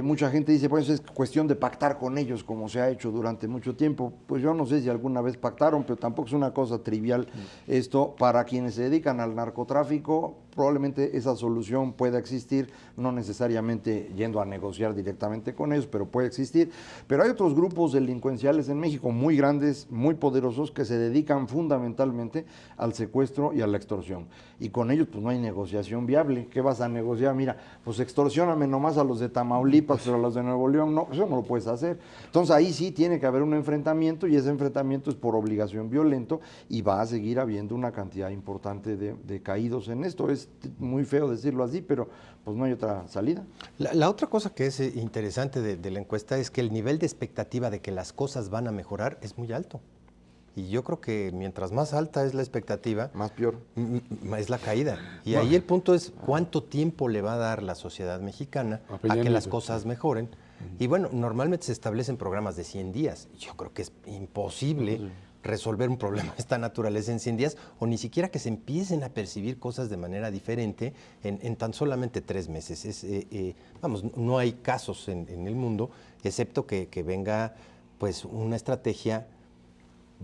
Speaker 3: Mucha gente dice, pues es cuestión de pactar con ellos, como se ha hecho durante mucho tiempo. Pues yo no sé si alguna vez pactaron, pero tampoco es una cosa trivial esto. Para quienes se dedican al narcotráfico, probablemente esa solución pueda existir, no necesariamente yendo a negociar directamente con ellos, pero puede existir. Pero hay otros grupos delincuenciales en México muy grandes, muy poderosos, que se dedican fundamentalmente al secuestro y a la extorsión. Y con ellos pues no hay negociación viable. ¿Qué vas a negociar? Mira, pues extorsióname nomás a los de Tamaulipas, pero a los de Nuevo León no, eso no lo puedes hacer. Entonces ahí sí tiene que haber un enfrentamiento y ese enfrentamiento es por obligación violento y va a seguir habiendo una cantidad importante de caídos en esto. Es muy feo decirlo así, pero pues no hay otra salida.
Speaker 4: La otra cosa que es interesante de la encuesta es que el nivel de expectativa de que las cosas van a mejorar es muy alto. Y yo creo que mientras más alta es la expectativa,
Speaker 3: Más peor.
Speaker 4: es la caída. Y ahí el punto es cuánto tiempo le va a dar la sociedad mexicana a
Speaker 1: Peña
Speaker 4: que las
Speaker 1: Nieto.
Speaker 4: cosas mejoren. Y bueno, normalmente se establecen programas de 100 días. Yo creo que es imposible resolver un problema de esta naturaleza en 100 días o ni siquiera que se empiecen a percibir cosas de manera diferente en tan solamente 3 meses. Vamos, no hay casos en el mundo, excepto que venga pues una estrategia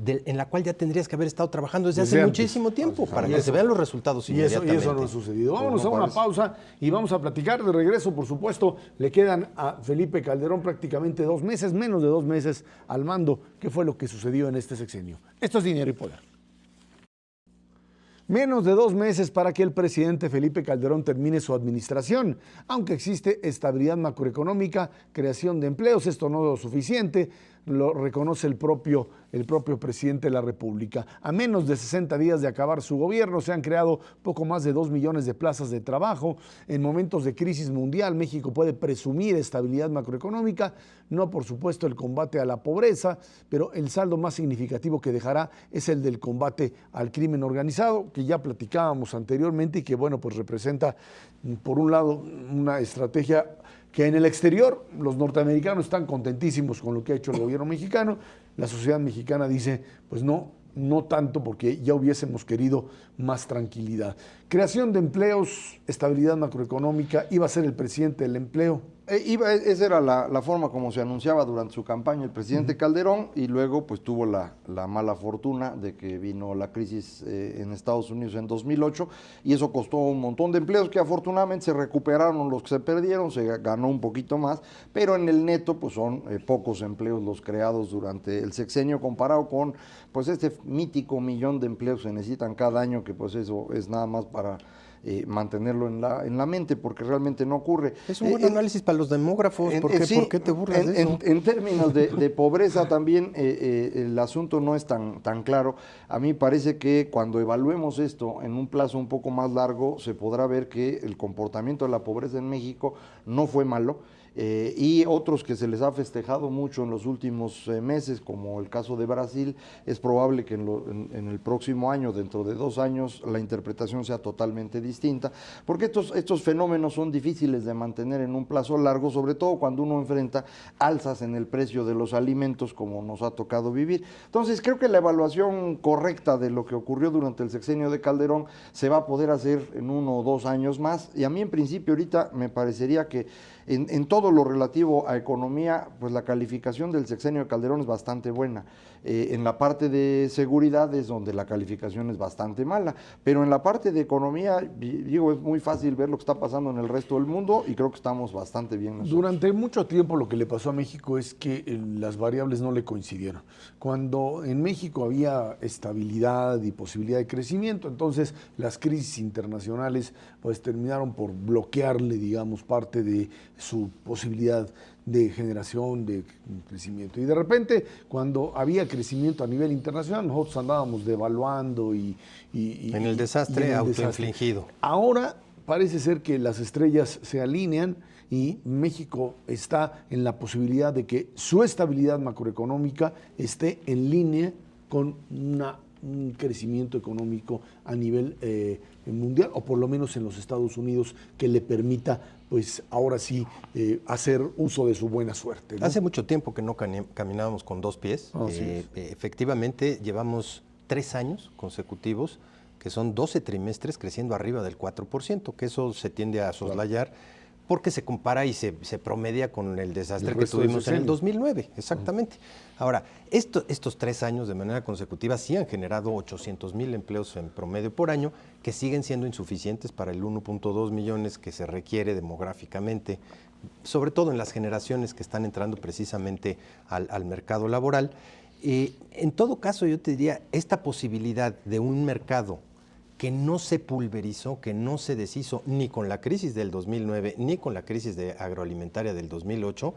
Speaker 4: en la cual ya tendrías que haber estado trabajando desde hace
Speaker 1: Desde
Speaker 4: muchísimo tiempo
Speaker 1: Así
Speaker 4: para
Speaker 1: es.
Speaker 4: que se vean los resultados
Speaker 1: Y eso
Speaker 4: inmediatamente.
Speaker 1: no ha sucedido. Vámonos
Speaker 3: no
Speaker 1: a una
Speaker 3: parece.
Speaker 1: pausa y vamos a platicar de regreso, por supuesto. Le quedan a Felipe Calderón prácticamente 2 meses, menos de 2 meses al mando. ¿Qué fue lo que sucedió en este sexenio? Esto es Dinero y Poder. Menos de 2 meses para que el presidente Felipe Calderón termine su administración. Aunque existe estabilidad macroeconómica, creación de empleos, esto no es suficiente, lo reconoce el propio presidente de la República. A menos de 60 días de acabar su gobierno, se han creado poco más de 2 millones de plazas de trabajo. En momentos de crisis mundial, México puede presumir estabilidad macroeconómica, no por supuesto el combate a la pobreza, pero el saldo más significativo que dejará es el del combate al crimen organizado, que ya platicábamos anteriormente y que, bueno, pues representa, por un lado, una estrategia que en el exterior los norteamericanos están contentísimos con lo que ha hecho el gobierno mexicano. La sociedad mexicana dice, pues no tanto, porque ya hubiésemos querido más tranquilidad. Creación de empleos, estabilidad macroeconómica, iba a ser el presidente del empleo.
Speaker 3: Esa era la forma como se anunciaba durante su campaña el presidente Calderón, y luego pues tuvo la mala fortuna de que vino la crisis en Estados Unidos en 2008 y eso costó un montón de empleos que afortunadamente se recuperaron los que se perdieron, se ganó un poquito más, pero en el neto pues son pocos empleos los creados durante el sexenio comparado con pues este mítico 1 millón de empleos que se necesitan cada año, que pues eso es nada más para mantenerlo en la mente, porque realmente no ocurre.
Speaker 4: Es un buen análisis para los demógrafos. ¿Por qué te burlas de eso?
Speaker 3: En términos de pobreza también el asunto no es tan claro. A mí parece que cuando evaluemos esto en un plazo un poco más largo, se podrá ver que el comportamiento de la pobreza en México no fue malo. Y otros que se les ha festejado mucho en los últimos meses, como el caso de Brasil, es probable que en el próximo año, dentro de 2 años, la interpretación sea totalmente distinta, porque estos fenómenos son difíciles de mantener en un plazo largo, sobre todo cuando uno enfrenta alzas en el precio de los alimentos, como nos ha tocado vivir. Entonces, creo que la evaluación correcta de lo que ocurrió durante el sexenio de Calderón se va a poder hacer en 1 o 2 años más, y a mí en principio ahorita me parecería que en todo lo relativo a economía, pues la calificación del sexenio de Calderón es bastante buena. En la parte de seguridad es donde la calificación es bastante mala, pero en la parte de economía, digo, es muy fácil ver lo que está pasando en el resto del mundo y creo que estamos bastante bien nosotros.
Speaker 1: Durante mucho tiempo lo que le pasó a México es que las variables no le coincidieron. Cuando en México había estabilidad y posibilidad de crecimiento, entonces las crisis internacionales pues terminaron por bloquearle, digamos, parte de su posibilidad de generación de crecimiento. Y de repente, cuando había crecimiento a nivel internacional, nosotros andábamos devaluando y
Speaker 4: en el desastre autoinfligido.
Speaker 1: Ahora parece ser que las estrellas se alinean y México está en la posibilidad de que su estabilidad macroeconómica esté en línea con un crecimiento económico a nivel mundial, o por lo menos en los Estados Unidos, que le permita pues ahora sí hacer uso de su buena suerte, ¿no?
Speaker 4: Hace mucho tiempo que no caminábamos con dos pies. Efectivamente, llevamos 3 años consecutivos, que son 12 trimestres creciendo arriba del 4%, que eso se tiende a soslayar porque se compara y se promedia con el desastre que tuvimos en el 2009, exactamente. Ahora, estos 3 años de manera consecutiva sí han generado 800,000 empleos en promedio por año, que siguen siendo insuficientes para el 1.2 millones que se requiere demográficamente, sobre todo en las generaciones que están entrando precisamente al mercado laboral. En todo caso, yo te diría, esta posibilidad de un mercado que no se pulverizó, que no se deshizo ni con la crisis del 2009, ni con la crisis agroalimentaria del 2008,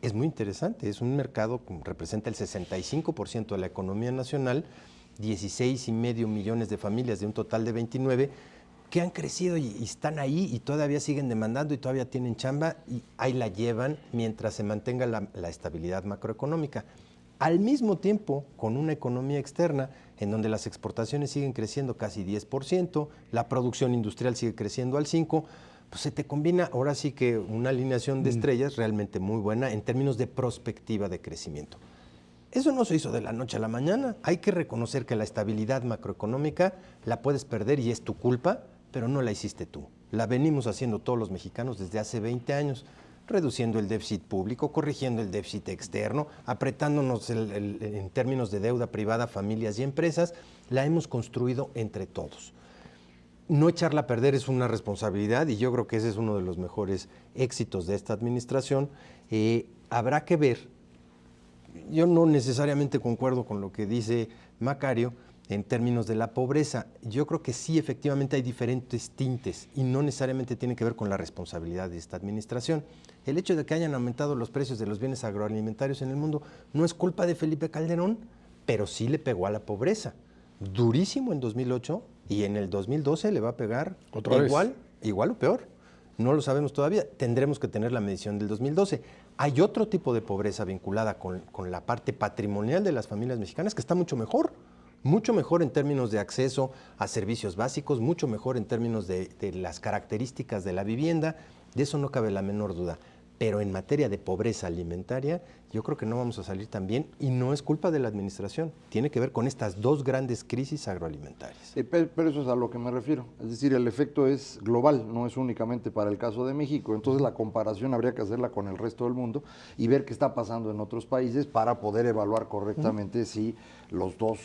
Speaker 4: es muy interesante. Es un mercado que representa el 65% de la economía nacional, 16,5 millones de familias de un total de 29, que han crecido y están ahí y todavía siguen demandando y todavía tienen chamba y ahí la llevan mientras se mantenga la estabilidad macroeconómica. Al mismo tiempo, con una economía externa en donde las exportaciones siguen creciendo casi 10%, la producción industrial sigue creciendo al 5%, pues se te combina ahora sí que una alineación de estrellas realmente muy buena en términos de perspectiva de crecimiento. Eso no se hizo de la noche a la mañana. Hay que reconocer que la estabilidad macroeconómica la puedes perder y es tu culpa, pero no la hiciste tú. La venimos haciendo todos los mexicanos desde hace 20 años. Reduciendo el déficit público, corrigiendo el déficit externo, apretándonos en términos de deuda privada, familias y empresas, la hemos construido entre todos. No echarla a perder es una responsabilidad y yo creo que ese es uno de los mejores éxitos de esta administración. Habrá que ver, yo no necesariamente concuerdo con lo que dice Macario, en términos de la pobreza. Yo creo que sí, efectivamente hay diferentes tintes y no necesariamente tiene que ver con la responsabilidad de esta administración. El hecho de que hayan aumentado los precios de los bienes agroalimentarios en el mundo no es culpa de Felipe Calderón, pero sí le pegó a la pobreza. Durísimo en 2008 y en el 2012 le va a pegar igual o peor. No lo sabemos todavía, tendremos que tener la medición del 2012. Hay otro tipo de pobreza vinculada con la parte patrimonial de las familias mexicanas que está mucho mejor en términos de acceso a servicios básicos, mucho mejor en términos de las características de la vivienda, de eso no cabe la menor duda. Pero en materia de pobreza alimentaria, yo creo que no vamos a salir tan bien y no es culpa de la administración. Tiene que ver con estas dos grandes crisis agroalimentarias.
Speaker 3: Pero eso es a lo que me refiero. Es decir, el efecto es global, no es únicamente para el caso de México. Entonces la comparación habría que hacerla con el resto del mundo y ver qué está pasando en otros países para poder evaluar correctamente si los dos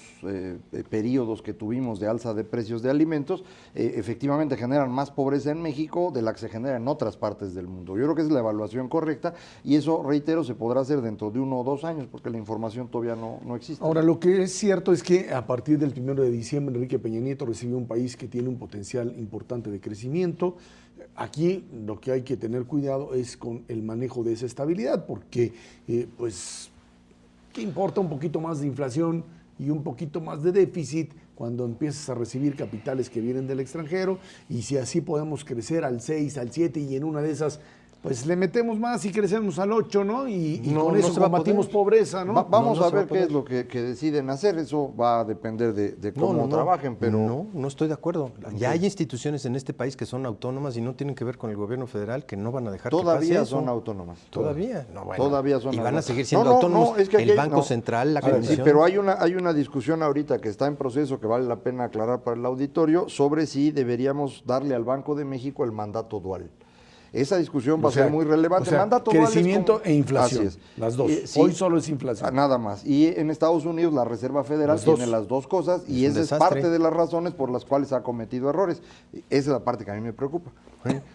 Speaker 3: periodos que tuvimos de alza de precios de alimentos efectivamente generan más pobreza en México de la que se genera en otras partes del mundo. Yo creo que esa es la evaluación correcta y eso, reitero, se podrá hacer dentro de 1 o 2 años porque la información todavía no existe.
Speaker 1: Ahora, lo que es cierto es que a partir del 1 de diciembre Enrique Peña Nieto recibió un país que tiene un potencial importante de crecimiento. Aquí lo que hay que tener cuidado es con el manejo de esa estabilidad porque pues ¿qué importa un poquito más de inflación y un poquito más de déficit cuando empiezas a recibir capitales que vienen del extranjero? Y si así podemos crecer al 6, al 7 y en una de esas pues le metemos más y crecemos al 8, ¿no? Y con eso combatimos pobreza, ¿no?
Speaker 3: Vamos a ver qué es lo que deciden hacer. Eso va a depender de cómo trabajen, pero...
Speaker 4: No estoy de acuerdo. Ya hay instituciones en este país que son autónomas y no tienen que ver con el gobierno federal, que no van a dejar que pase eso.
Speaker 3: Todavía son autónomas.
Speaker 4: ¿Todavía? No, bueno.
Speaker 3: Todavía son
Speaker 4: y van a
Speaker 3: autónomas.
Speaker 4: seguir siendo autónomos
Speaker 3: es que
Speaker 4: el Banco Central, la Comisión.
Speaker 3: Sí, pero hay una discusión ahorita que está en proceso que vale la pena aclarar para el auditorio sobre si deberíamos darle al Banco de México el mandato dual. Esa discusión va a ser muy relevante.
Speaker 1: Mandato crecimiento e inflación, las dos.
Speaker 3: Sí,
Speaker 1: hoy solo es inflación.
Speaker 3: Nada más. Y en Estados Unidos la Reserva Federal tiene las dos cosas y esa es parte de las razones por las cuales ha cometido errores. Esa es la parte que a mí me preocupa.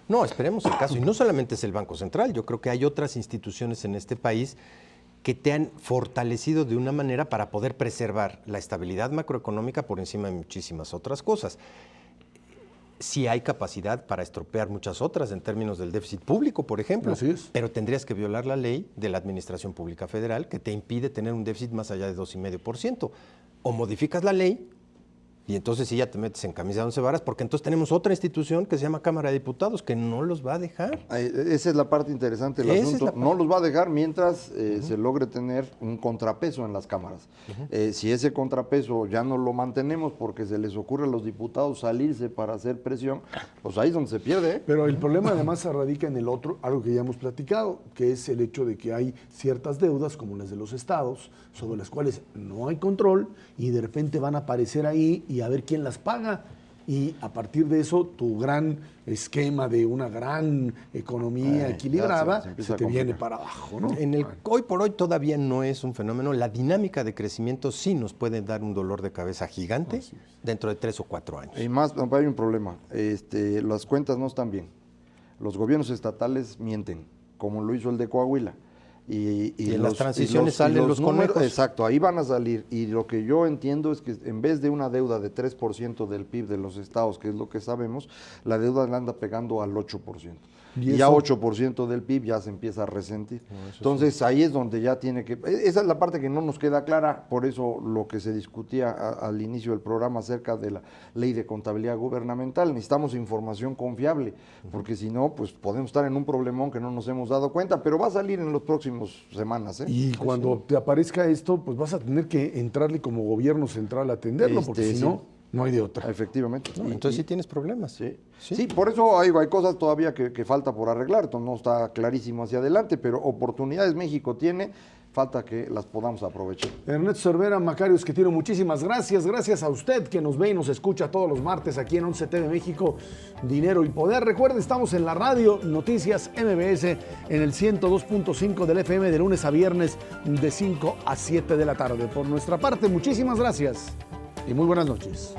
Speaker 4: No, esperemos el caso. Y no solamente es el Banco Central, yo creo que hay otras instituciones en este país que te han fortalecido de una manera para poder preservar la estabilidad macroeconómica por encima de muchísimas otras cosas. Sí hay capacidad para estropear muchas otras en términos del déficit público, por ejemplo.
Speaker 1: Así es.
Speaker 4: Pero tendrías que violar la ley de la Administración Pública Federal que te impide tener un déficit más allá de 2,5%. O modificas la ley Y entonces sí ya te metes en camisa de 11 varas, porque entonces tenemos otra institución que se llama Cámara de Diputados que no los va a dejar.
Speaker 3: Esa es la parte interesante del
Speaker 4: Esa es
Speaker 3: asunto.
Speaker 4: la parte.
Speaker 3: No los va a dejar mientras se logre tener un contrapeso en las cámaras. Si ese contrapeso ya no lo mantenemos porque se les ocurre a los diputados salirse para hacer presión, pues ahí es donde se pierde, ¿eh?
Speaker 1: Pero el problema además se radica en el otro, algo que ya hemos platicado, que es el hecho de que hay ciertas deudas, como las de los estados, sobre las cuales no hay control y de repente van a aparecer ahí y a ver quién las paga. Y a partir de eso, tu gran esquema de una gran economía equilibrada
Speaker 3: se empieza
Speaker 1: se
Speaker 3: a
Speaker 1: te viene
Speaker 3: complicar.
Speaker 1: para abajo, ¿no?
Speaker 4: Hoy por hoy todavía no es un fenómeno. La dinámica de crecimiento sí nos puede dar un dolor de cabeza gigante dentro de 3 o 4 años.
Speaker 3: Y más, hay un problema. Las cuentas no están bien. Los gobiernos estatales mienten, como lo hizo el de Coahuila. Y
Speaker 4: en las transiciones salen los
Speaker 3: números.
Speaker 4: conejos.
Speaker 3: Exacto, ahí van a salir. Y lo que yo entiendo es que en vez de una deuda de 3% del PIB de los estados, que es lo que sabemos, la deuda le anda pegando al 8%.
Speaker 1: ¿Y
Speaker 3: Y ya
Speaker 1: eso?
Speaker 3: 8% del PIB ya se empieza a resentir. Entonces ahí es donde ya tiene que... Esa es la parte que no nos queda clara, por eso lo que se discutía al inicio del programa acerca de la ley de contabilidad gubernamental. Necesitamos información confiable, porque si no, pues podemos estar en un problemón que no nos hemos dado cuenta, pero va a salir en las próximas semanas, ¿eh?
Speaker 1: Y cuando te aparezca esto, pues vas a tener que entrarle como gobierno central a atenderlo, porque si
Speaker 3: sí.
Speaker 1: no, no hay de otra.
Speaker 3: Efectivamente.
Speaker 4: No, entonces sí tienes problemas.
Speaker 3: Sí, por eso hay cosas todavía que falta por arreglar, entonces no está clarísimo hacia adelante, pero oportunidades México tiene, falta que las podamos aprovechar.
Speaker 1: Ernesto Cervera, Macario Esquetino, muchísimas gracias. Gracias a usted que nos ve y nos escucha todos los martes aquí en 11 TV México, Dinero y Poder. Recuerde, estamos en la radio Noticias MBS en el 102.5 del FM de lunes a viernes de 5 a 7 de la tarde. Por nuestra parte, muchísimas gracias y muy buenas noches.